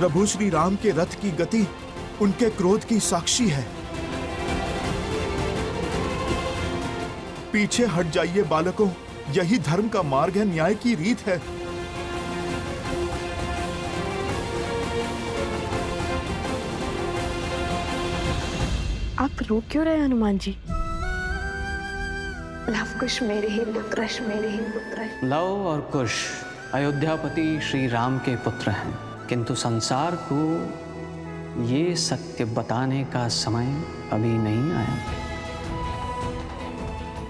प्रभु श्री राम के रथ की गति उनके क्रोध की साक्षी है। पीछे हट जाइए बालकों, यही धर्म का मार्ग है, न्याय की रीत है। आप रो क्यों रहे हनुमान जी? लव कुश मेरे ही पुत्र, मेरे ही पुत्र। लव और कुश अयोध्यापति श्री राम के पुत्र हैं, किंतु संसार को ये सत्य बताने का समय अभी नहीं आया।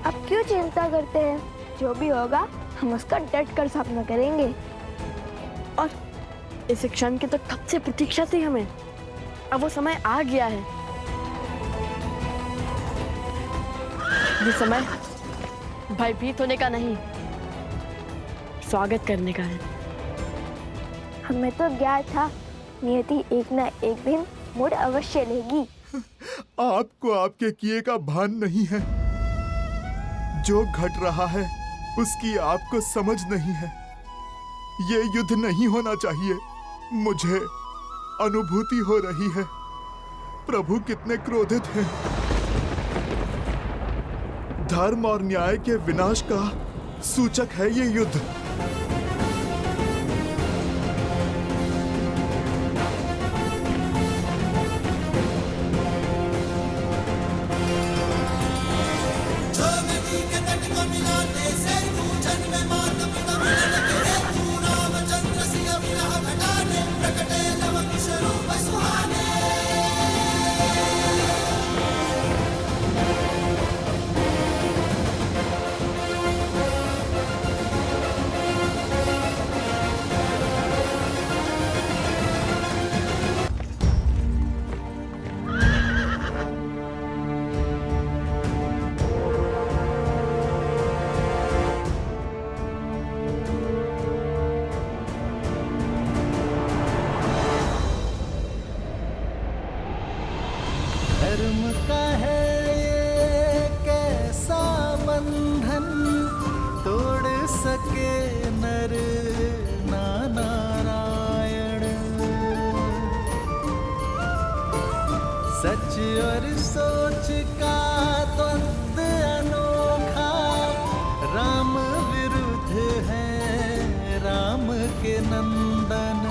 अब क्यों चिंता करते हैं? जो भी होगा हम उसका डट कर सामना करेंगे। और इस क्षण की तो कब से प्रतीक्षा थी हमें। अब वो समय आ गया है। ये समय भयभीत होने का नहीं, स्वागत करने का है। हमें तो ज्ञात था नियति एक ना एक दिन मोड़ अवश्य लेगी। आपको आपके किए का भान नहीं है। जो घट रहा है उसकी आपको समझ नहीं है। ये युद्ध नहीं होना चाहिए। मुझे अनुभूति हो रही है प्रभु कितने क्रोधित हैं। धर्म और न्याय के विनाश का सूचक है ये युद्ध। धर्म का है ये कैसा बंधन, तोड़ सके नर ना नारायण। सच और सोच का द्वंद अनोखा, राम विरुद्ध है राम के नंदन।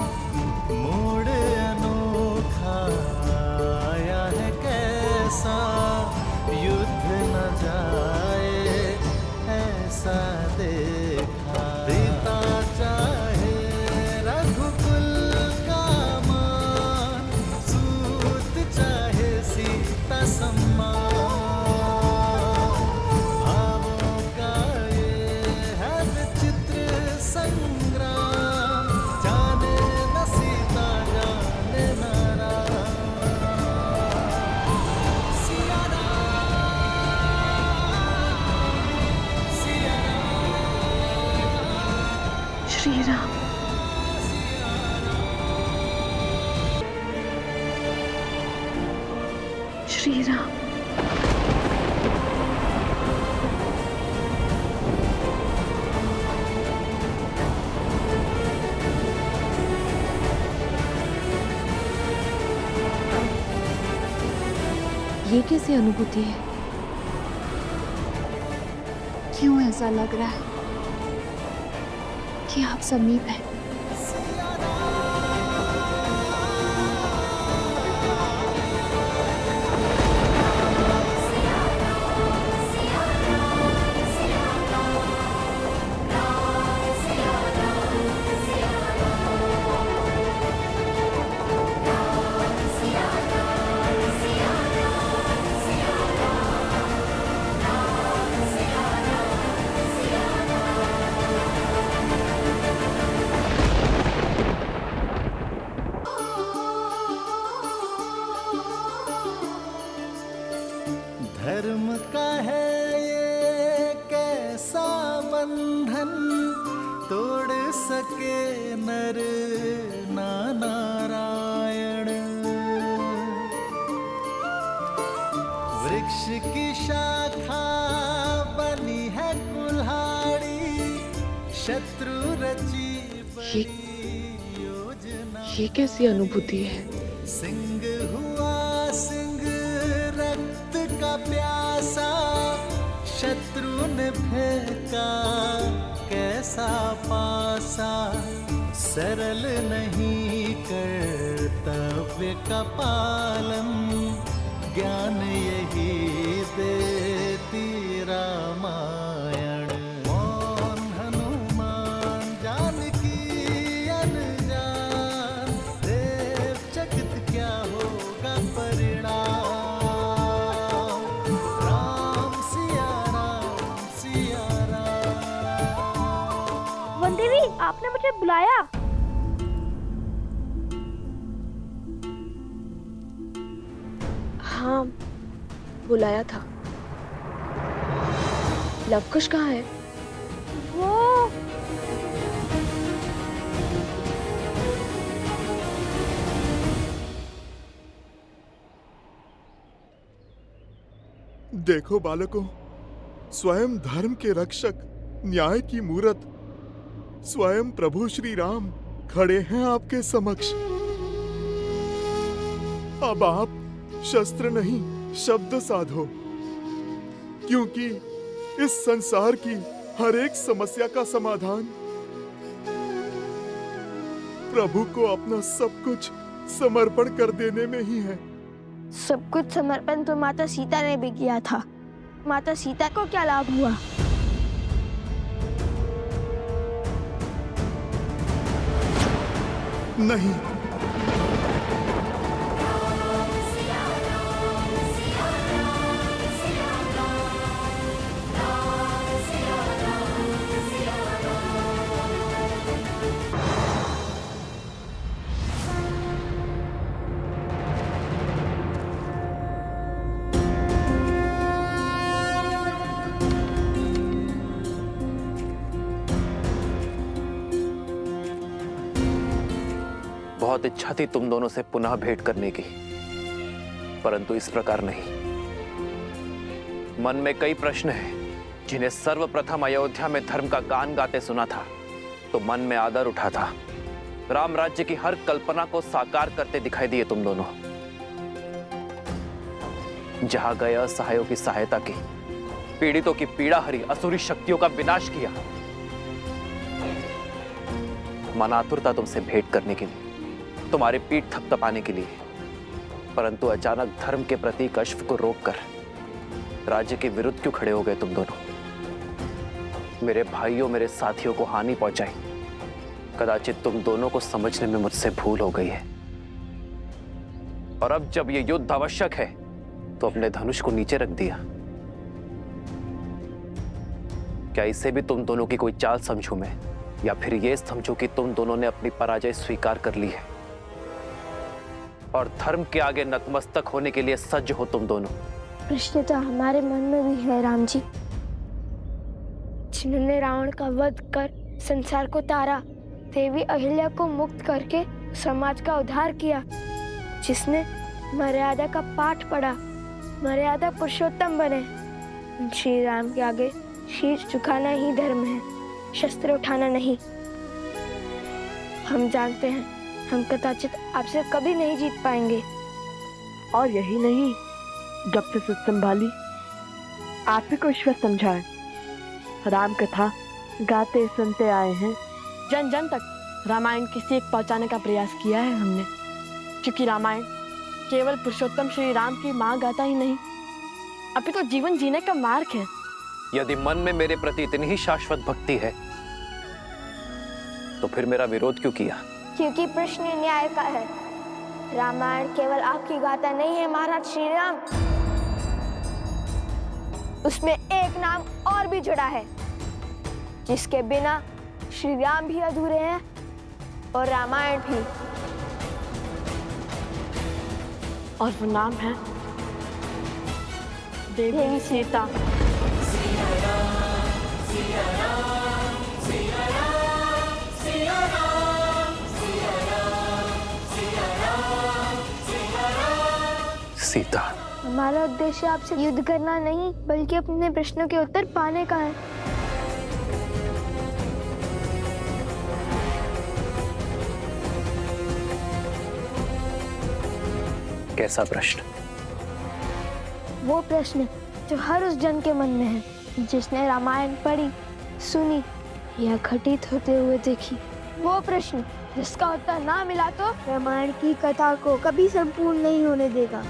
मोड़ अनोखा आया है कैसा, युद्ध न जाए ऐसा देखा। पिता चाहे रघुकुल का मान, सूत चाहे सीता सम्मान। भावों का ये है विचित्र संग्राम, जाने न सीता जाने न राम। सिया राम, सिया राम, श्री राम। श्री राम। ये कैसी अनुभूति है? क्यों ऐसा लग रहा है कि आप समीप हैं? धर्म का है ये कैसा बंधन, तोड़ सके नर ना नारायण। वृक्ष की शाखा बनी है कुल्हाड़ी, शत्रु रची बड़ी योजना। ये कैसी अनुभूति है? सिंह हुआ सिंह रक्त का प्यासा, शत्रु ने फेंका कैसा पासा, सरल नहीं कर्तव्य का पालन, ज्ञान यही देती रामायण। मौन हनुमान जानकी अनजान, देव चकित क्या होगा परिणाम। राम सिया राम सिया राम। वन देवी, आपने मुझे बुलाया? हाँ, बुलाया था। लवकुश कहाँ है? वो देखो बालकों, स्वयं धर्म के रक्षक, न्याय की मूरत, स्वयं प्रभु श्री राम खड़े हैं आपके समक्ष। अब आप शस्त्र नहीं शब्द साधो, क्योंकि इस संसार की हर एक समस्या का समाधान प्रभु को अपना सब कुछ समर्पण कर देने में ही है। सब कुछ समर्पण तो माता सीता ने भी किया था। माता सीता को क्या लाभ हुआ? नहीं, बहुत इच्छा थी तुम दोनों से पुनः भेंट करने की, परंतु इस प्रकार नहीं। मन में कई प्रश्न हैं जिन्हें सर्वप्रथम अयोध्या में धर्म का गान गाते सुना था तो मन में आदर उठा था। राम राज्य की हर कल्पना को साकार करते दिखाई दिए तुम दोनों। जहां गए असहायों की सहायता की, पीड़ितों की पीड़ा हरी, असुरी शक्तियों का विनाश किया। मन आतुरता तुमसे भेंट करने के लिए, तुम्हारे पीठ थपथपाने के लिए, परंतु अचानक धर्म के प्रतीक अश्व को रोककर राज्य के विरुद्ध क्यों खड़े हो गए तुम दोनों? मेरे भाइयों, मेरे साथियों को हानि पहुंचाई, कदाचित तुम दोनों को समझने में मुझसे भूल हो गई है। और अब जब ये युद्ध आवश्यक है तो अपने धनुष को नीचे रख दिया। क्या इसे भी तुम दोनों की कोई चाल समझूं मैं, या फिर ये समझूं कि तुम दोनों ने अपनी पराजय स्वीकार कर ली है और धर्म के आगे नतमस्तक होने के लिए सज्ज हो तुम दोनों? प्रश्न तो हमारे मन में भी है राम जी। जिन्होंने रावण का वध कर संसार को तारा, देवी अहिल्या को मुक्त करके समाज का उद्धार किया, जिसने मर्यादा का पाठ पढ़ा, मर्यादा पुरुषोत्तम बने, श्री राम के आगे शीश झुकाना ही धर्म है, शस्त्र उठाना नहीं। हम जानते हैं हम कदाचित आपसे कभी नहीं जीत पाएंगे। और यही नहीं, जब से सुध संभाली आप ही को ईश्वर समझाए, राम कथा गाते सुनते आए हैं। जन जन तक रामायण की सीख पहुंचाने का प्रयास किया है हमने, क्योंकि रामायण केवल पुरुषोत्तम श्री राम की माँ गाथा ही नहीं, अपितु जीवन जीने का मार्ग है। यदि मन में मेरे प्रति इतनी ही शाश्वत भक्ति है तो फिर मेरा विरोध क्यों किया? क्योंकि प्रश्न न्याय का है। रामायण केवल आपकी गाथा नहीं है महाराज श्री राम, उसमें एक नाम और भी जुड़ा है, जिसके बिना श्री राम भी अधूरे हैं और रामायण भी। और वो नाम है देवी सीता। सीता, हमारा उद्देश्य आपसे युद्ध करना नहीं, बल्कि अपने प्रश्नों के उत्तर पाने का है। कैसा प्रश्न? वो प्रश्न जो हर उस जन के मन में है जिसने रामायण पढ़ी, सुनी या घटित होते हुए देखी। वो प्रश्न जिसका उत्तर ना मिला तो रामायण की कथा को कभी संपूर्ण नहीं होने देगा।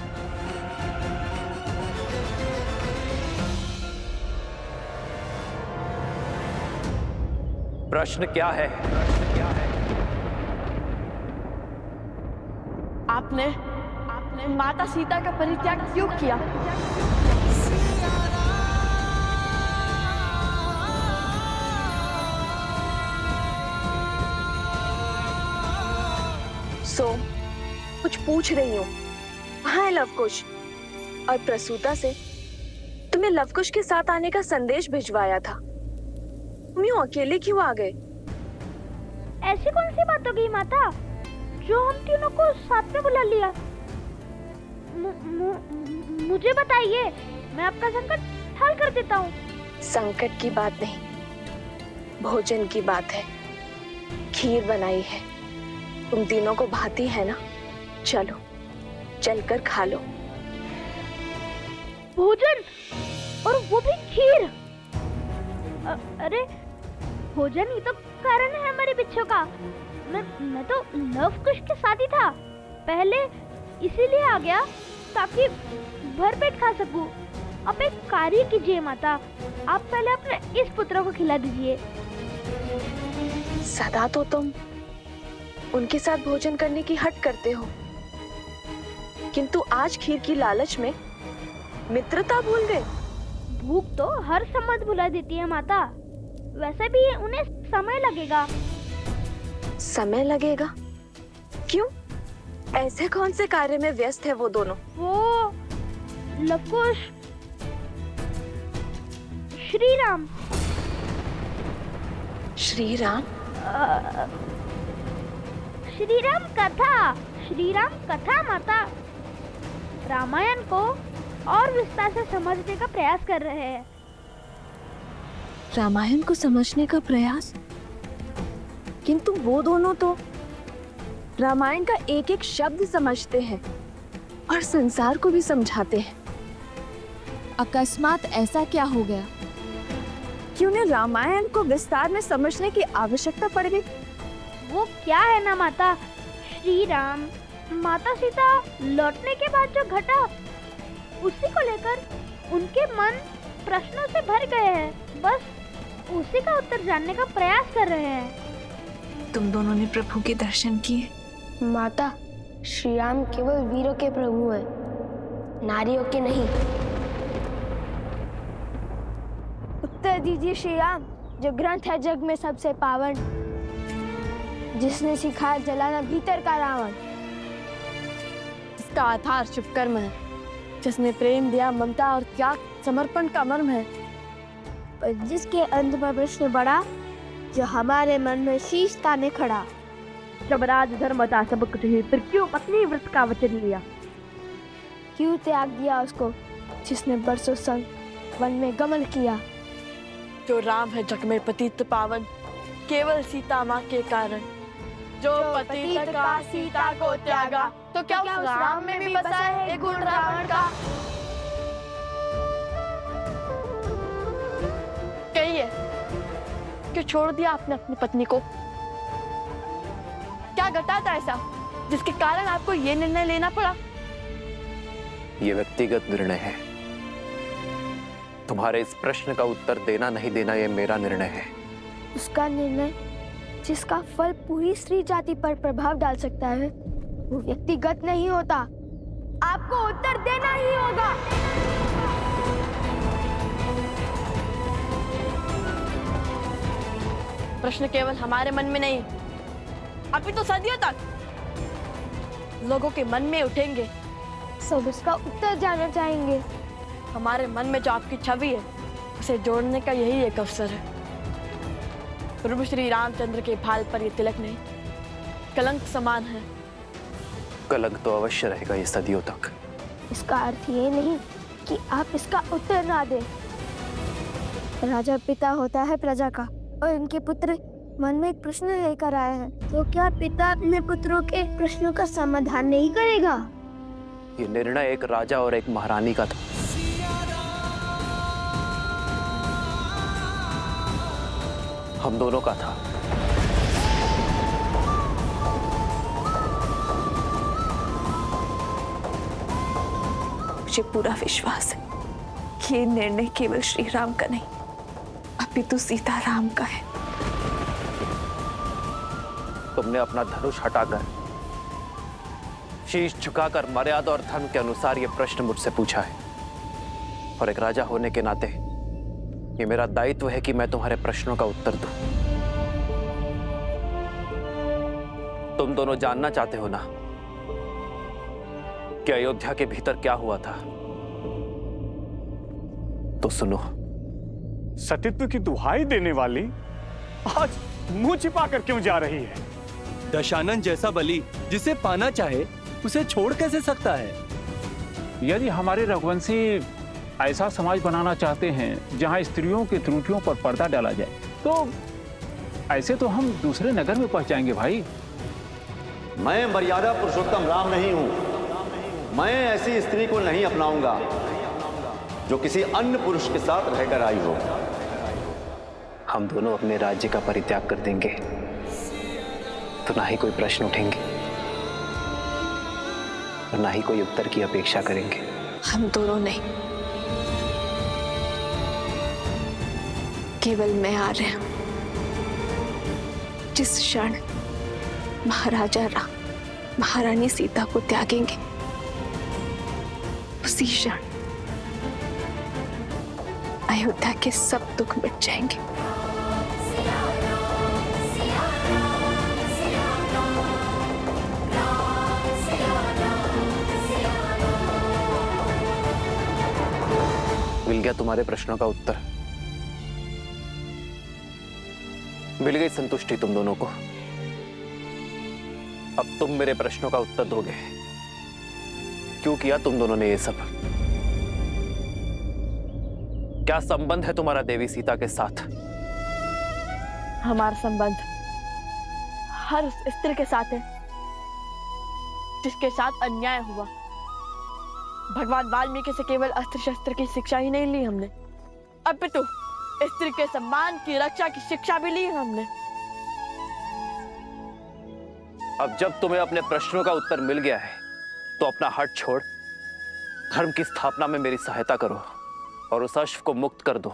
प्रश्न क्या है? आपने माता सीता का परित्याग क्यों किया? कुछ पूछ रही हूँ। कहाँ है लवकुश? और प्रसूता से तुम्हें लवकुश के साथ आने का संदेश भिजवाया था, तुम यूं अकेले क्यों आ गए? ऐसी कौन सी बात हो गई माता जो हम तीनों को साथ में बुला लिया? मुझे बताइए, मैं आपका संकट हल कर देता हूँ। संकट की बात नहीं, भोजन की बात है। खीर बनाई है, तुम तीनों को भाती है ना? चलो चलकर खा लो। भोजन, और वो भी खीर? अरे भोजन ही तो कारण है हमारे बिच्छू का। मैं तो लवकुश के साथ ही था, पहले इसीलिए आ गया ताकि भर पेट खा सकूं। आप एक कार्य कीजिए माता, आप पहले अपने इस पुत्र को खिला दीजिए। सदा तो तुम उनके साथ भोजन करने की हट करते हो, किंतु आज खीर की लालच में मित्रता भूल गए। भूख तो हर संबंध भुला देती है माता, वैसे भी उन्हें समय लगेगा। समय लगेगा? क्यों? ऐसे कौन से कार्य में व्यस्त है वो दोनों? वो लवकुश, श्री राम। श्री राम? श्री राम कथा, श्री राम कथा माता। रामायण को और विस्तार से समझने का प्रयास कर रहे हैं। रामायण को समझने का प्रयास? किंतु वो दोनों तो रामायण का एक एक शब्द समझते हैं और संसार को भी समझाते हैं। अकस्मात ऐसा क्या हो गया कि उन्हें रामायण को विस्तार में समझने की आवश्यकता पड़ गई? वो क्या है ना माता, श्री राम माता सीता लौटने के बाद जो घटा, उसी को लेकर उनके मन प्रश्नों से भर गए हैं। बस उसी का उत्तर जानने का प्रयास कर रहे हैं। तुम दोनों ने प्रभु के दर्शन किए? माता, श्री राम केवल वीरों के प्रभु हैं, नारियों के नहीं। उत्तर दीजिए श्री राम, जो ग्रंथ है जग में सबसे पावन, जिसने सिखाया जलाना भीतर का रावण, जिसका आधार शुभ कर्म है, जिसने प्रेम दिया ममता और त्याग समर्पण का मर्म है, पर जिसके अंत में प्रश्न बड़ा, जो हमारे मन में शीश ताने खड़ा। जब राज धर्म था सब कुछ ही, फिर क्यों पत्नी व्रत का वचन लिया? क्यों त्याग दिया उसको जिसने बरसों संग वन में गमन किया? जो राम है जग में पतित पावन, केवल सीता माँ के कारण। जो पतित का सीता को त्यागा, तो क्या उस राम में भी बसा है गुण रावण का? कहिए, क्यों छोड़ दिया आपने अपनी पत्नी को? क्या घटा था ऐसा जिसके कारण आपको ये निर्णय लेना पड़ा? ये व्यक्तिगत निर्णय है। तुम्हारे इस प्रश्न का उत्तर देना नहीं देना ये मेरा निर्णय है। उसका निर्णय जिसका फल पूरी स्त्री जाति पर प्रभाव डाल सकता है, वो व्यक्तिगत नहीं होता। आपको उत्तर देना ही होगा। प्रश्न केवल हमारे मन में नहीं, अभी तो सदियों तक लोगों के मन में उठेंगे। सब इसका उत्तर जानना चाहेंगे। हमारे मन में जो आपकी छवि है, उसे जोड़ने का यही एक अवसर है। प्रभु श्री रामचंद्र के भाल पर ये तिलक नहीं, कलंक समान है। कलंक तो अवश्य रहेगा ये सदियों तक। इसका अर्थ ये नहीं कि आप इसका उत्तर ना दें। राजा पिता होता है प्रजा का, और इनके पुत्र मन में एक प्रश्न लेकर आए हैं, तो क्या पिता अपने पुत्रों के प्रश्नों का समाधान नहीं करेगा? ये निर्णय एक राजा और एक महारानी का था। हम दोनों का था। मुझे पूरा विश्वास है कि ये निर्णय केवल श्री राम का नहीं, अपितु सीताराम का है। तुमने अपना धनुष हटाकर, शीश झुकाकर मर्यादा और धर्म के अनुसार यह प्रश्न मुझसे पूछा है, और एक राजा होने के नाते ये मेरा दायित्व है कि मैं तुम्हारे प्रश्नों का उत्तर दूं। तुम दोनों जानना चाहते हो ना कि अयोध्या के भीतर क्या हुआ था, तो सुनो। सतीत्व की दुहाई देने वाली आज मुंह छिपा कर क्यों जा रही है? दशानन जैसा बलि जिसे पाना चाहे उसे छोड़ कैसे सकता है? यदि हमारे रघुवंशी ऐसा समाज बनाना चाहते हैं जहां स्त्रियों की त्रुटियों पर पर्दा डाला जाए, तो ऐसे तो हम दूसरे नगर में पहुंच जाएंगे भाई। मैं मर्यादा पुरुषोत्तम राम नहीं हूं। मैं ऐसी स्त्री को नहीं अपनाऊंगा जो किसी अन्य पुरुष के साथ रहकर आई हो। हम दोनों अपने राज्य का परित्याग कर देंगे तो ना ही कोई प्रश्न उठेंगे और ना ही कोई उत्तर की अपेक्षा करेंगे। हम दोनों नहीं, केवल मैं आ रहा हूं। जिस क्षण महाराजा राम महारानी सीता को त्यागेंगे, उसी क्षण अयोध्या के सब दुख मिट जाएंगे। मिल गया तुम्हारे प्रश्नों का उत्तर। मिल गई संतुष्टि तुम दोनों को। अब तुम मेरे प्रश्नों का उत्तर दोगे। क्यों किया तुम दोनों ने ये सब? क्या संबंध है तुम्हारा देवी सीता के साथ? हमारा संबंध हर उस स्त्री के साथ है जिसके साथ अन्याय हुआ। भगवान वाल्मीकि से केवल अस्त्र शस्त्र की शिक्षा ही नहीं ली हमने, अपितु स्त्री के सम्मान की रक्षा की शिक्षा भी ली हमने। अब जब तुम्हें अपने प्रश्नों का उत्तर मिल गया है तो अपना हट छोड़ धर्म की स्थापना में मेरी सहायता करो और उस अश्व को मुक्त कर दो।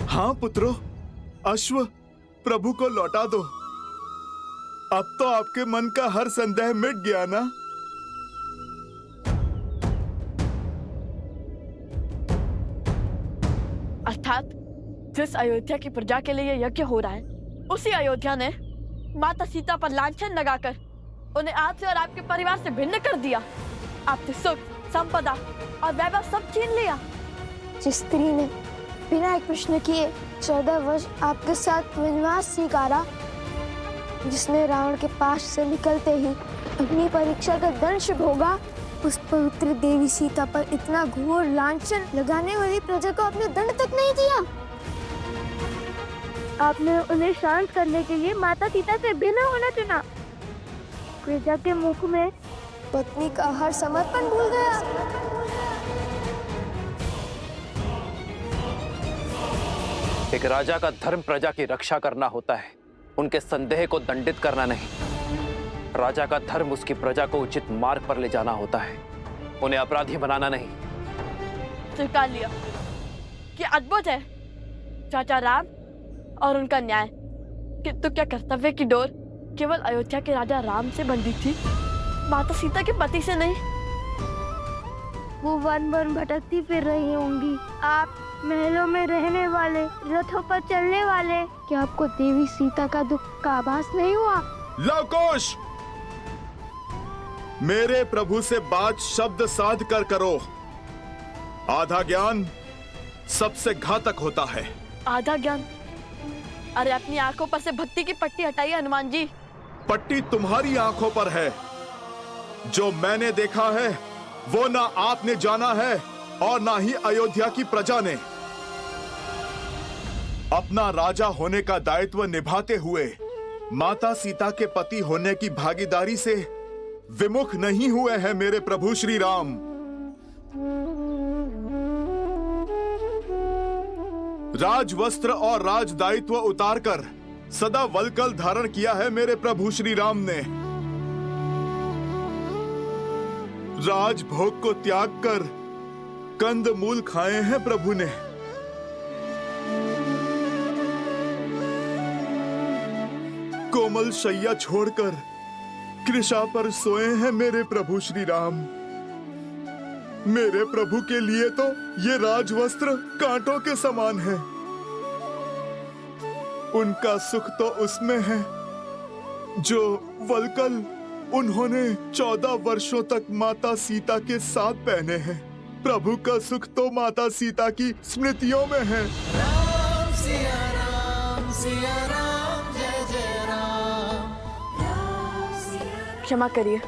हाँ पुत्रों, अश्व प्रभु को लौटा दो। अब तो आपके मन का हर संदेह मिट गया ना? अर्थात जिस अयोध्या की प्रजा के लिए यज्ञ हो रहा है, उसी अयोध्या ने माता सीता पर लांछन लगाकर उन्हें आपसे और आपके परिवार से भिन्न कर दिया। आपसे सुख, संपदा और वैभव सब छीन लिया। जिस स्त्री ने बिना एक प्रश्न किए 14 वर्ष आपके साथ वनवास स्वीकारा, जिसने रावण के पास से निकलते ही अग्नि परीक्षा का दंश भोगा, उस पवित्र देवी सीता पर इतना घोर लांछन लगाने वाली प्रजा को आपने दंड तक नहीं दिया। आपने उन्हें शांत करने के लिए माता सीता से भिन्न होना चुना। प्रजा के मुख में पत्नी का हर समर्पण भूल गया। एक राजा का धर्म प्रजा की रक्षा करना होता है, उनके संदेह को दंडित करना नहीं। राजा का धर्म उसकी प्रजा को उचित मार्ग पर ले जाना होता है, उन्हें अपराधी बनाना नहीं। स्वीकार लिया कि अद्भुत है चाचा राम और उनका न्याय, किंतु क्या कर्तव्य की डोर केवल अयोध्या के राजा राम से बंधी थी, माता सीता के पति से नहीं? वो वन वन भटकती फिर रही होंगी, आप महलों में रहने वाले, रथों पर चलने वाले। क्या आपको देवी सीता का दुख का आभास नहीं हुआ? लवकुश, मेरे प्रभु से बात शब्द साध कर करो। आधा ज्ञान सबसे घातक होता है। आधा ज्ञान? अरे अपनी आंखों पर से भक्ति की पट्टी हटाइए हनुमान जी। पट्टी तुम्हारी आंखों पर है। जो मैंने देखा है वो ना आपने जाना है और ना ही अयोध्या की प्रजा ने। अपना राजा होने का दायित्व निभाते हुए माता सीता के पति होने की भागीदारी से विमुख नहीं हुए हैं मेरे प्रभु श्री राम। राजवस्त्र और राजदायित्व उतारकर सदा वलकल धारण किया है मेरे प्रभु श्री राम ने। राजभोग को त्याग कर कंद मूल खाए हैं प्रभु ने। कोमल शैया छोड़कर कृषा पर सोए हैं मेरे प्रभु श्री राम। मेरे प्रभु के लिए तो ये राजवस्त्र कांटों के समान है। उनका सुख तो उसमें है जो वलकल उन्होंने 14 वर्षों तक माता सीता के साथ पहने हैं। प्रभु का सुख तो माता सीता की स्मृतियों में है। राम सिया राम जय जय राम। क्षमा करिए,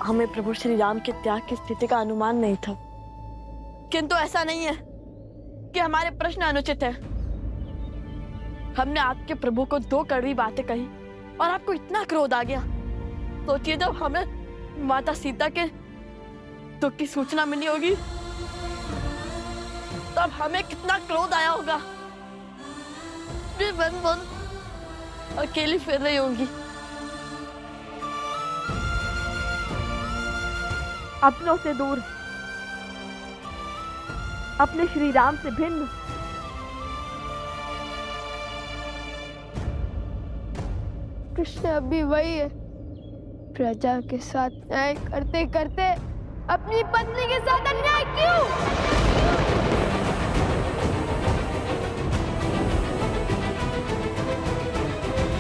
हमें प्रभु श्री राम के त्याग की स्थिति का अनुमान नहीं था। किंतु ऐसा नहीं है कि हमारे प्रश्न अनुचित है। हमने आपके प्रभु को 2 कड़वी बातें कही और आपको इतना क्रोध आ गया। सोचिए जब हमें माता सीता के दुख की सूचना मिली होगी तब हमें कितना क्रोध आया होगा। वे वन वन अकेली फिर रही होंगी। अपनों से दूर, अपने श्री राम से भिन्न। कृष्ण अभी वही है, प्रजा के साथ न्याय करते करते अपनी पत्नी के साथ अन्याय क्यों?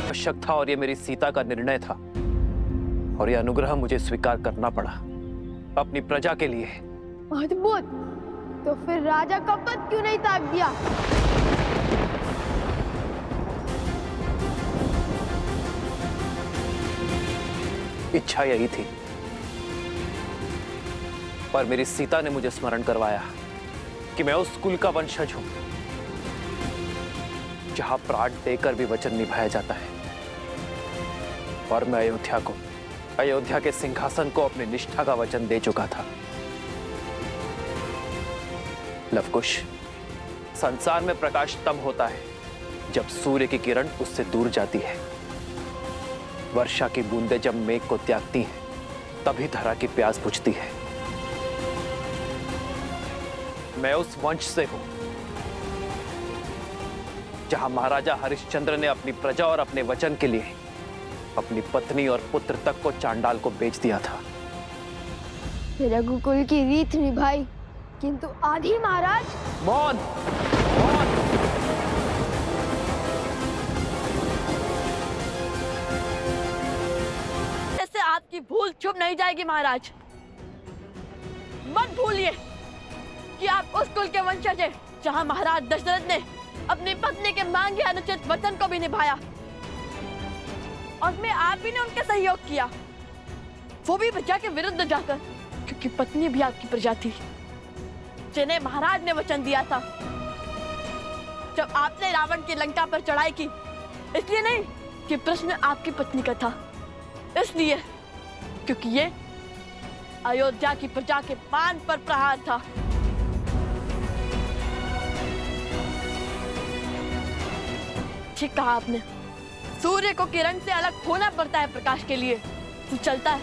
आवश्यक था और ये मेरी सीता का निर्णय था और ये अनुग्रह मुझे स्वीकार करना पड़ा अपनी प्रजा के लिए। अद्भुत। तो फिर राजा का पद क्यों नहीं त्याग दिया? इच्छा यही थी, पर मेरी सीता ने मुझे स्मरण करवाया कि मैं उस कुल का वंशज हूं जहां प्राण देकर भी वचन निभाया जाता है। और मैं अयोध्या के सिंहासन को अपनी निष्ठा का वचन दे चुका था। लवकुश, संसार में प्रकाश तब होता है जब सूर्य की किरण उससे दूर जाती है। वर्षा की बूंदें जब मेघ को त्यागती हैं, तभी धरा की प्यास बुझती है। मैं उस वंश से हूं जहां महाराजा हरिश्चंद्र ने अपनी प्रजा और अपने वचन के लिए अपनी पत्नी और पुत्र तक को चांडाल को बेच दिया था। रघुकुल की रीत निभाई, किंतु आधी महाराज। मौन। ऐसे आपकी भूल छुप नहीं जाएगी महाराज। मत भूलिए कि आप उस कुल के वंशज हैं जहां महाराज दशरथ ने अपनी पत्नी के मांगे अनुचित वचन को भी निभाया और में आप ही ने उनके सहयोग किया, वो भी प्रजा के विरुद्ध जाकर, क्योंकि पत्नी भी आपकी प्रजा थी जिन्हें महाराज ने वचन दिया था। जब आपने रावण की लंका पर चढ़ाई की, इसलिए नहीं कि प्रश्न आपकी पत्नी का था, इसलिए क्योंकि ये अयोध्या की प्रजा के मान पर प्रहार था। ठीक कहा आपने, सूर्य को किरण से अलग होना पड़ता है प्रकाश के लिए, तो चलता है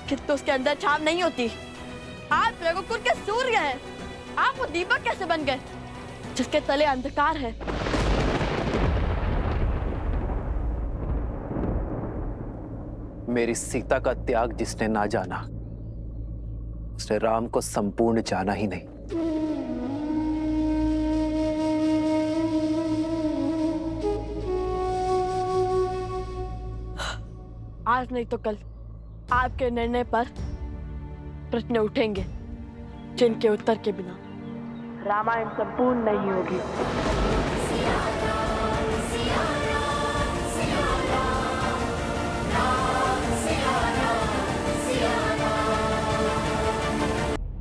किंतु उसके अंदर छाव नहीं होती। आप रघुकुल के सूर्य हैं, आप वो दीपक कैसे बन गए जिसके तले अंधकार है? मेरी सीता का त्याग जिसने ना जाना, उसने राम को संपूर्ण जाना ही नहीं। आज नहीं तो कल आपके निर्णय पर प्रश्न उठेंगे जिनके उत्तर के बिना रामायण संपूर्ण नहीं होगी।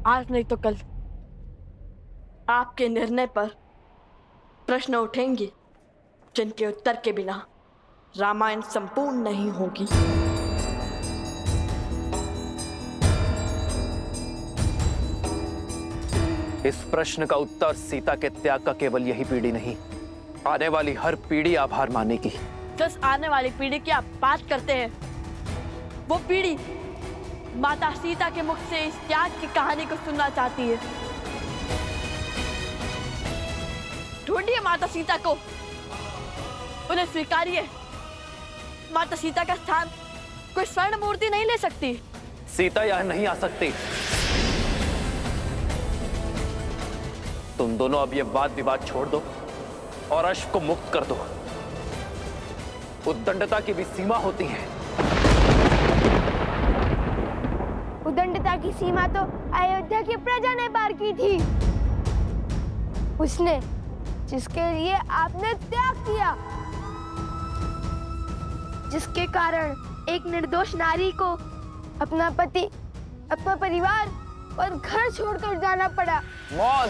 आज नहीं तो कल आपके निर्णय पर प्रश्न उठेंगे जिनके उत्तर के बिना रामायण संपूर्ण नहीं होगी। इस प्रश्न का उत्तर सीता के त्याग का केवल यही पीढ़ी नहीं, आने वाली हर पीढ़ी आभार मानेगी। जिस आने वाली पीढ़ी की आप बात करते हैं, वो पीढ़ी माता सीता के मुख से इस त्याग की कहानी को सुनना चाहती है। ढूंढिए माता सीता को, उन्हें स्वीकारिए। माता सीता का स्थान कोई स्वर्ण मूर्ति नहीं ले सकती। सीता यहां नहीं आ सकती। तुम दोनों अब ये वाद विवाद छोड़ दो और अश्व को मुक्त कर दो। उद्दंडता की भी सीमा होती है। उद्दंडता की सीमा तो अयोध्या की प्रजा ने पार की थी। उसने जिसके लिए आपने त्याग किया, जिसके कारण एक निर्दोष नारी को अपना पति, अपना परिवार और घर छोड़कर जाना पड़ा। मौन।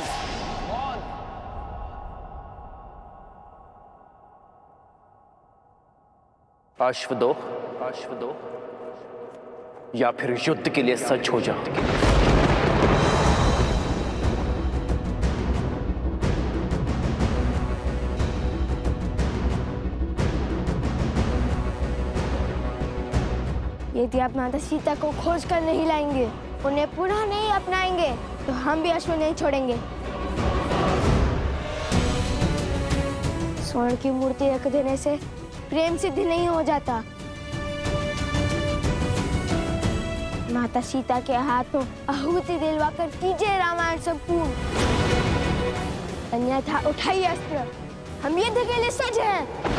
अश्व दो, अश्व दो, या फिर युद्ध के लिए सज्ज हो जाओ। यदि आप माता सीता को खोज कर नहीं लाएंगे, उन्हें पुनः नहीं अपनाएंगे, तो हम भी अश्व नहीं छोड़ेंगे। स्वर्ण की मूर्ति रख देने से प्रेम सिद्ध नहीं हो जाता। माता सीता के हाथों आहुति दिलवाकर कीजिए रामायण संपूर्ण, अन्यथा उठाइए अस्त्र। हम युद्ध के लिए सज्ज हैं।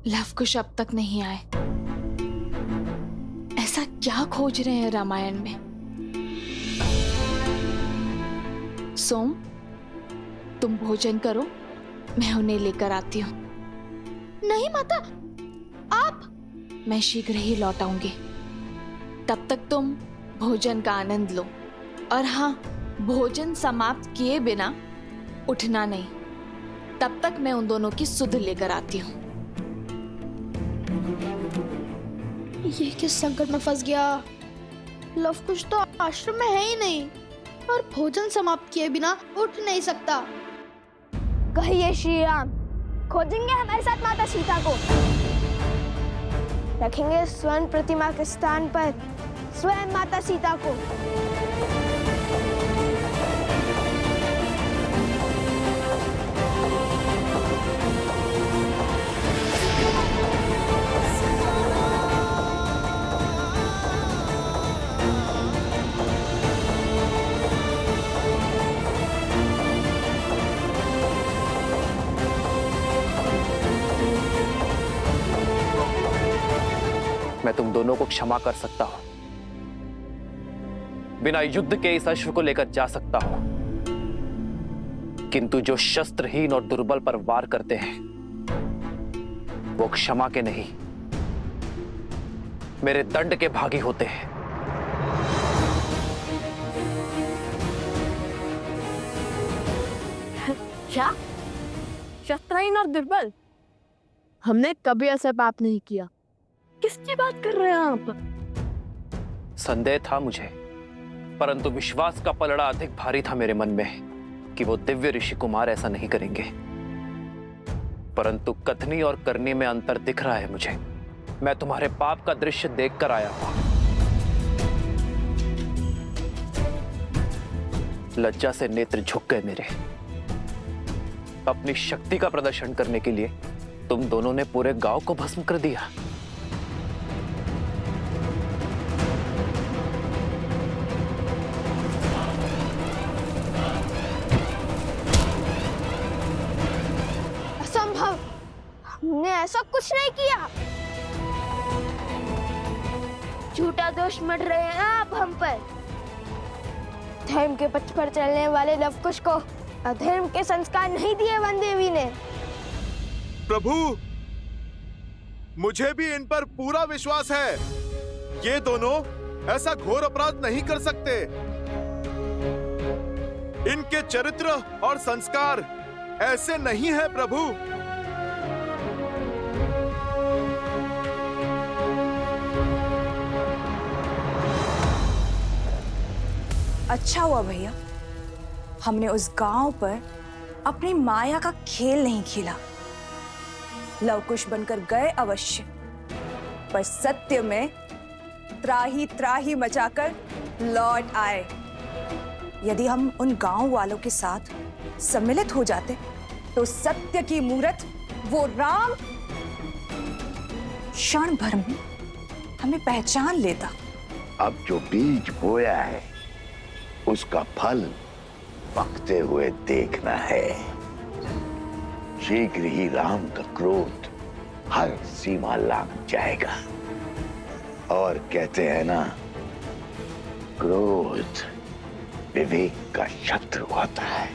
लवकुश अब तक नहीं आए। ऐसा क्या खोज रहे हैं रामायण में? सोम, तुम भोजन करो, मैं उन्हें लेकर आती हूँ। नहीं माता, आप। मैं शीघ्र ही लौट आऊंगी। तब तक तुम भोजन का आनंद लो। और हाँ, भोजन समाप्त किए बिना उठना नहीं। तब तक मैं उन दोनों की सुध लेकर आती हूँ। ये किस संकट में फंस गया? लवकुश तो आश्रम में है ही नहीं और भोजन समाप्त किए बिना उठ नहीं सकता। कहिए श्री राम, खोजेंगे हमारे साथ माता सीता को, रखेंगे स्वर्ण प्रतिमा के स्थान पर स्वयं माता सीता को। मैं तुम दोनों को क्षमा कर सकता हूं, बिना युद्ध के इस अश्व को लेकर जा सकता हूं, किंतु जो शस्त्रहीन और दुर्बल पर वार करते हैं वो क्षमा के नहीं, मेरे दंड के भागी होते हैं। क्या? शस्त्रहीन और दुर्बल? हमने कभी ऐसा पाप नहीं किया। किसकी बात कर रहे हैं आप? संदेह था मुझे, परंतु विश्वास का पलड़ा अधिक भारी था मेरे मन में कि वो दिव्य ऋषि कुमार ऐसा नहीं करेंगे। परंतु कथनी और करनी में अंतर दिख रहा है मुझे। मैं तुम्हारे पाप का दृश्य देखकर आया हूं। लज्जा से नेत्र झुक गए मेरे। अपनी शक्ति का प्रदर्शन करने के लिए तुम दोनों ने पूरे गांव को भस्म कर दिया। हमने ऐसा कुछ नहीं किया। झूठा दोष मढ़ रहे हैं आप हम पर। धर्म के पथ पर चलने वाले लवकुश को अधर्म के संस्कार नहीं दिए वन देवी ने। प्रभु, मुझे भी इन पर पूरा विश्वास है। ये दोनों ऐसा घोर अपराध नहीं कर सकते। इनके चरित्र और संस्कार ऐसे नहीं है प्रभु। अच्छा हुआ भैया, हमने उस गांव पर अपनी माया का खेल नहीं खेला। लवकुश बनकर गए अवश्य, पर सत्य में त्राही त्राही मचाकर लौट आए। यदि हम उन गांव वालों के साथ सम्मिलित हो जाते तो सत्य की मूरत वो राम क्षण भर में हमें पहचान लेता। अब जो बीज बोया है उसका फल पकते हुए देखना है। शीघ्र ही राम का क्रोध हर सीमा लांघ जाएगा। और कहते हैं ना, क्रोध विवेक का शत्रु होता है।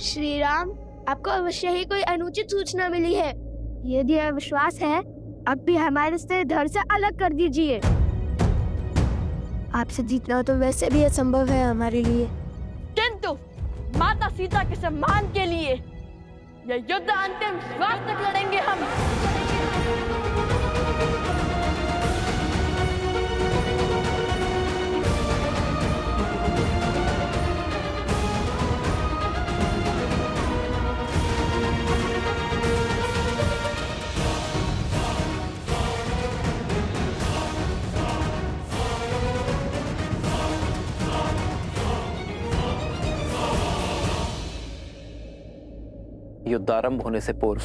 श्री राम, आपको अवश्य ही कोई अनुचित सूचना मिली है। यदि यह विश्वास है, अब भी हमारे से धड़ से अलग कर दीजिए। आपसे जीतना तो वैसे भी असंभव है हमारे लिए, किंतु माता सीता के सम्मान के लिए यह युद्ध अंतिम श्वास तक लड़ेंगे हम। युद्ध आरंभ होने से पूर्व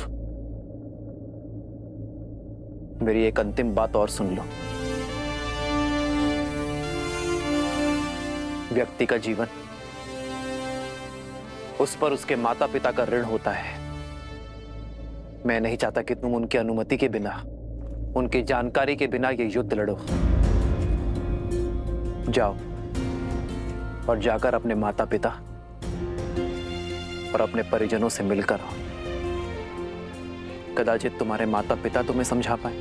मेरी एक अंतिम बात और सुन लो। व्यक्ति का जीवन उस पर उसके माता पिता का ऋण होता है। मैं नहीं चाहता कि तुम उनकी अनुमति के बिना, उनकी जानकारी के बिना ये युद्ध लड़ो। जाओ और जाकर अपने माता पिता और अपने परिजनों से मिलकर आओ। कदाचित तुम्हारे माता पिता तुम्हें समझा पाए,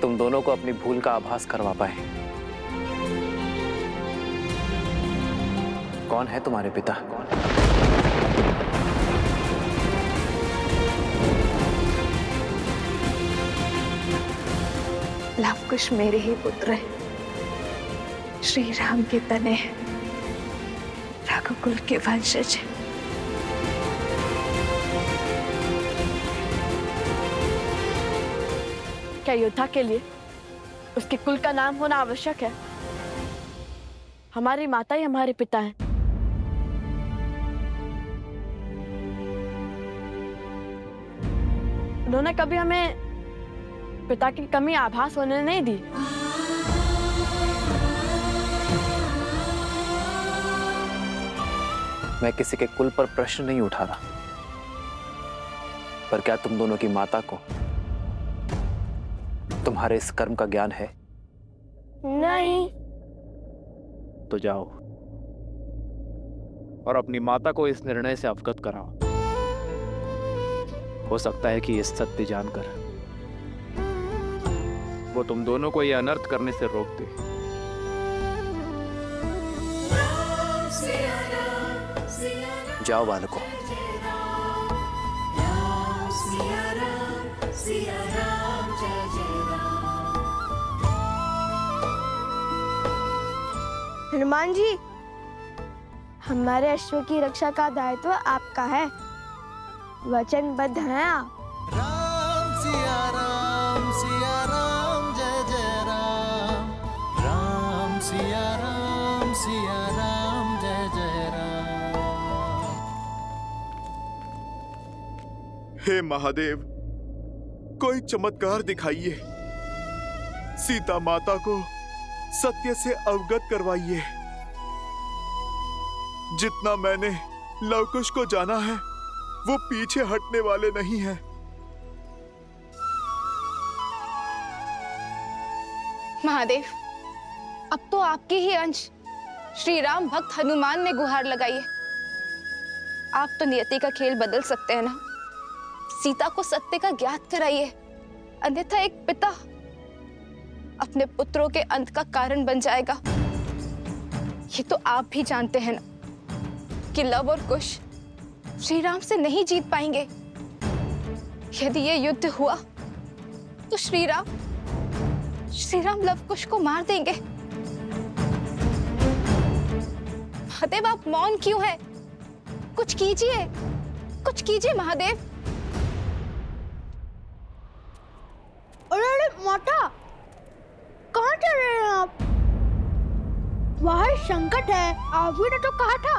तुम दोनों को अपनी भूल का आभास करवा पाए। कौन है तुम्हारे पिता? लवकुश मेरे ही पुत्र है, श्री राम के तने रघुकुल के वंशज। क्या योद्धा के लिए उसके कुल का नाम होना आवश्यक है? हमारी माता ही हमारे पिता हैं। उन्होंने कभी हमें पिता की कमी आभास होने नहीं दी। मैं किसी के कुल पर प्रश्न नहीं उठा रहा, पर क्या तुम दोनों की माता को तुम्हारे इस कर्म का ज्ञान है? नहीं। तो जाओ और अपनी माता को इस निर्णय से अवगत कराओ। हो सकता है कि ये सत्य जानकर वो तुम दोनों को ये अनर्थ करने से रोक दे। जाओ बालकों। हनुमान जी, हमारे अश्व की रक्षा का दायित्व आपका है। वचनबद्ध हैं आप। राम सिया राम जय जय राम। राम सिया राम जय जय राम। हे महादेव, कोई चमत्कार दिखाइए। सीता माता को सत्य से अवगत करवाइए। जितना मैंने लवकुश को जाना है, वो पीछे हटने वाले नहीं हैं। महादेव, अब तो आपके ही अंश श्री राम भक्त हनुमान ने गुहार लगाई है। आप तो नियति का खेल बदल सकते हैं ना। सीता को सत्य का ज्ञात कराइए, अन्यथा एक पिता अपने पुत्रों के अंत का कारण बन जाएगा। ये तो आप भी जानते हैं ना कि लव और कुश श्री राम से नहीं जीत पाएंगे। यदि ये युद्ध हुआ तो श्री राम लव कुश को मार देंगे। महादेव, आप मौन क्यों हैं? कुछ कीजिए महादेव। अरे माता, कहाँ जा रहे हैं आप? वहाँ संकट है, आपने तो कहा था।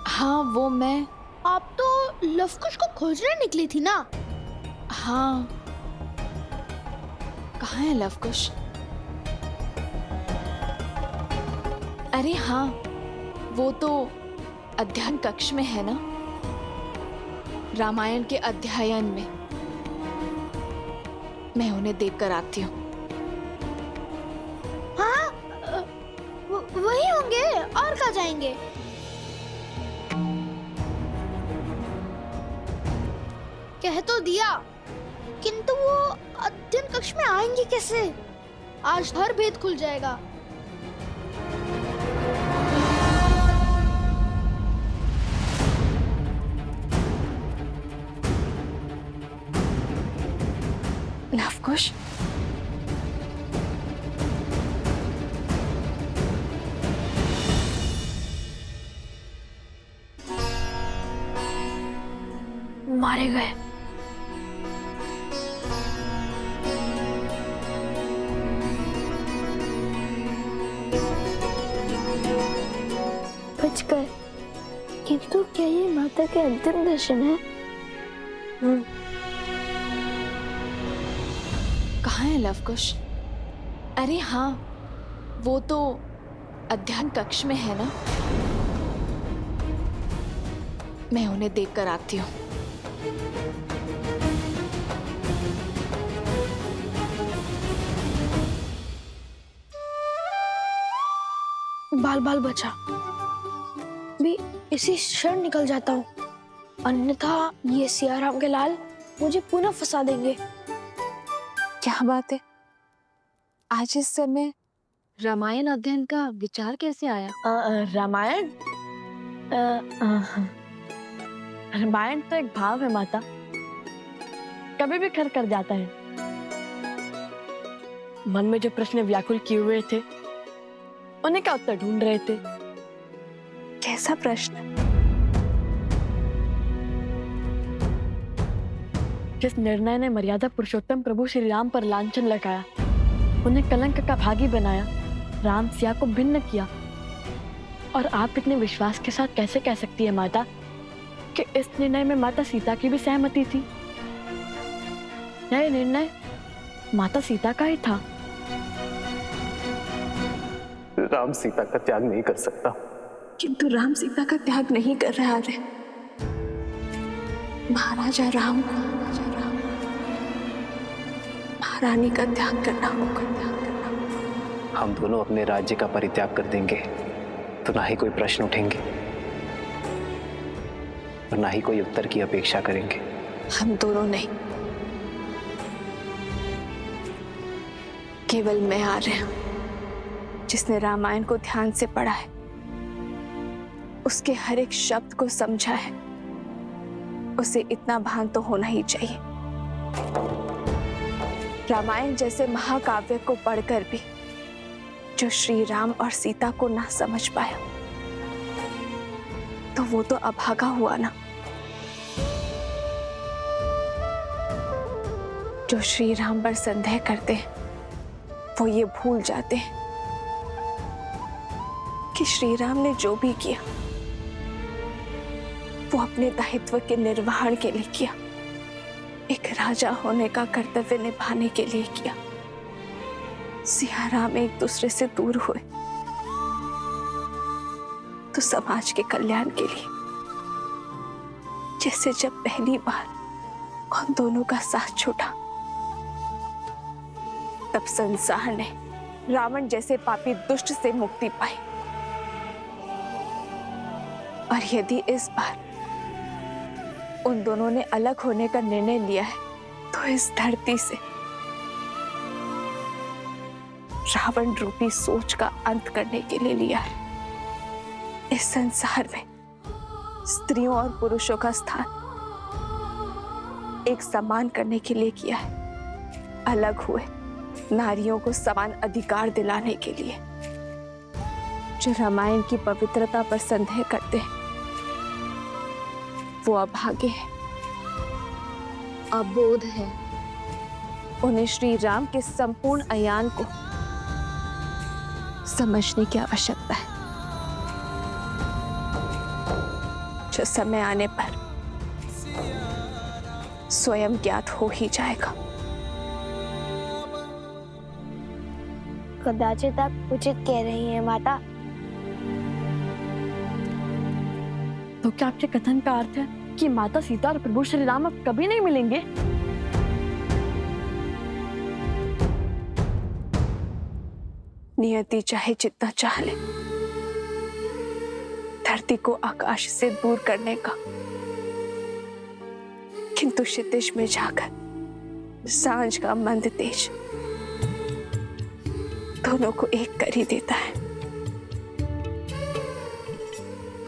हाँ, वो मैं। आप तो लवकुश को खोजने निकली थी ना? हाँ, कहाँ है लवकुश? अरे हाँ, वो तो अध्ययन कक्ष में है ना, रामायण के अध्ययन में। मैं उन्हें देखकर आती हूँ। हाँ, वही होंगे, और कहाँ जाएंगे? कह तो दिया, किंतु वो अध्ययन कक्ष में आएंगे कैसे? आज हर भेद खुल जाएगा। लवकुश, मारे गए। बच गए, किंतु क्या ये माता के अंतिम दर्शन है? कहाँ है लवकुश? अरे हाँ, वो तो अध्ययन कक्ष में है ना, मैं उन्हें देखकर आती हूँ। बाल बाल बचा, भी इसी क्षण निकल जाता हूँ, अन्यथा ये सियाराम के लाल मुझे पुनः फंसा देंगे। क्या बात है, आज इस समय रामायण अध्ययन का विचार कैसे आया? रामायण रामायण तो एक भाव है माता, कभी भी खर कर जाता है। मन में जो प्रश्न व्याकुल किए हुए थे, उन्हें का उत्तर ढूंढ रहे थे। कैसा प्रश्न? जिस निर्णय ने मर्यादा पुरुषोत्तम प्रभु श्री राम पर लांछन लगाया, उन्हें कलंक का भागी बनाया, राम सिया को भिन्न किया, और आप इतने विश्वास के साथ कैसे कह सकती है माता कि इस निर्णय में माता सीता की भी सहमति थी? यह निर्णय माता सीता का ही था। राम सीता का त्याग नहीं कर सकता। किंतु राम सीता का त्याग नहीं कर रहा है। महाराजा राम महारानी का त्याग करना होगा। हम दोनों अपने राज्य का परित्याग कर देंगे तो ना ही कोई प्रश्न उठेंगे और ना ही कोई उत्तर की अपेक्षा करेंगे। हम दोनों नहीं, केवल मैं आ रहा हूं, जिसने रामायण को ध्यान से पढ़ा है, उसके हर एक शब्द को समझा है, उसे इतना भान तो होना ही चाहिए। रामायण जैसे महाकाव्य को पढ़कर भी जो श्री राम और सीता को ना समझ पाया, तो वो तो अभागा हुआ ना। जो श्री राम पर संदेह करते हैं, वो ये भूल जाते हैं कि श्री राम ने जो भी किया वो अपने दायित्व के निर्वहन के लिए किया, एक राजा होने का कर्तव्य निभाने के लिए किया। सिया राम एक दूसरे से दूर हुए तो समाज के कल्याण के लिए, जैसे जब पहली बार उन दोनों का साथ छूटा, तब संसार ने रावण जैसे पापी दुष्ट से मुक्ति पाई। और यदि इस बार उन दोनों ने अलग होने का निर्णय लिया है तो इस धरती से रावण रूपी सोच का अंत करने के लिए लिया है। इस संसार में स्त्रियों और पुरुषों का स्थान एक समान करने के लिए किया है। अलग हुए नारियों को समान अधिकार दिलाने के लिए। जो रामायण की पवित्रता पर संदेह करते हैं वो अभागे हैं, अबोध है। उन्हें श्री राम के संपूर्ण अयान को समझने की आवश्यकता है, जो समय आने पर स्वयं ज्ञात हो ही जाएगा। कदाचित आप उचित कह रही हैं माता। तो क्या आपके कथन का अर्थ है कि माता सीता और प्रभु श्री राम अब कभी नहीं मिलेंगे? नियति चाहे जितना चाह ले, धरती को आकाश से दूर करने का, किंतु क्षितिज में जाकर सांझ का मंद तेज दोनों को एक कर ही देता है।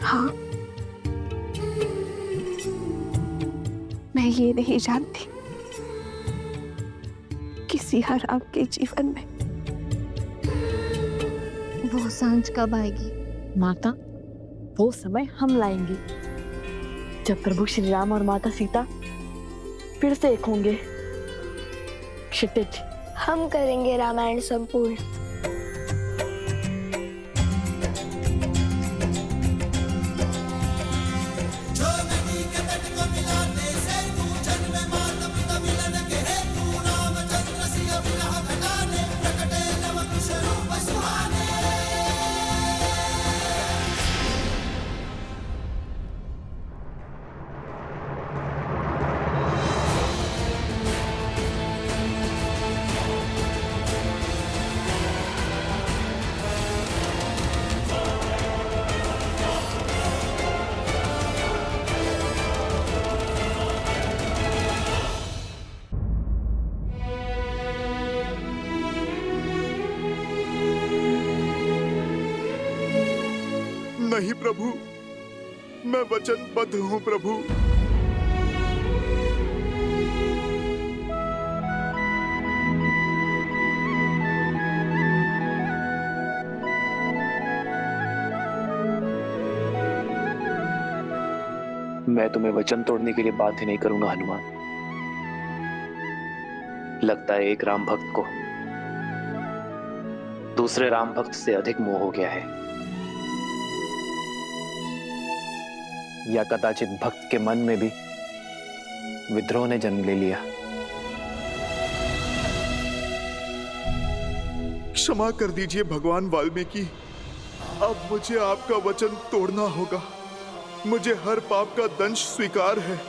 हाँ, मैं ये नहीं जानती कि सिया राम के जीवन में वो सांझ कब आएगी? माता, वो समय हम लाएंगे जब प्रभु श्री राम और माता सीता फिर से एक होंगे। क्षितिज, हम करेंगे रामायण संपूर्ण। नहीं प्रभु, मैं वचनबद्ध हूं प्रभु। मैं तुम्हें वचन तोड़ने के लिए बाध्य नहीं करूंगा हनुमान। लगता है एक राम भक्त को दूसरे राम भक्त से अधिक मोह हो गया है, या कदाचित भक्त के मन में भी विद्रोह ने जन्म ले लिया। क्षमा कर दीजिए भगवान वाल्मीकि, अब मुझे आपका वचन तोड़ना होगा। मुझे हर पाप का दंश स्वीकार है,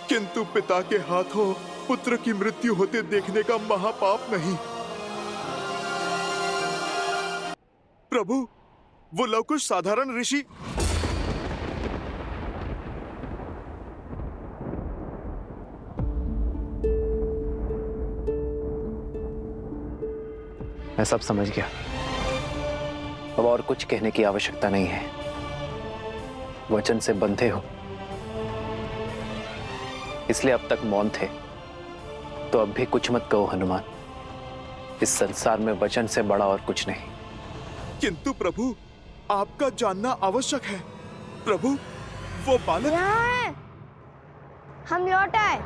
किंतु पिता के हाथों पुत्र की मृत्यु होते देखने का महापाप नहीं। प्रभु, वो लवकुश साधारण ऋषि मैं सब समझ गया। अब और कुछ कहने की आवश्यकता नहीं है। वचन से बंधे हो इसलिए अब तक मौन थे, तो अब भी कुछ मत कहो हनुमान। इस संसार में वचन से बड़ा और कुछ नहीं। किंतु प्रभु, आपका जानना आवश्यक है। प्रभु, वो बालक यहाँ है। हम लौट आए।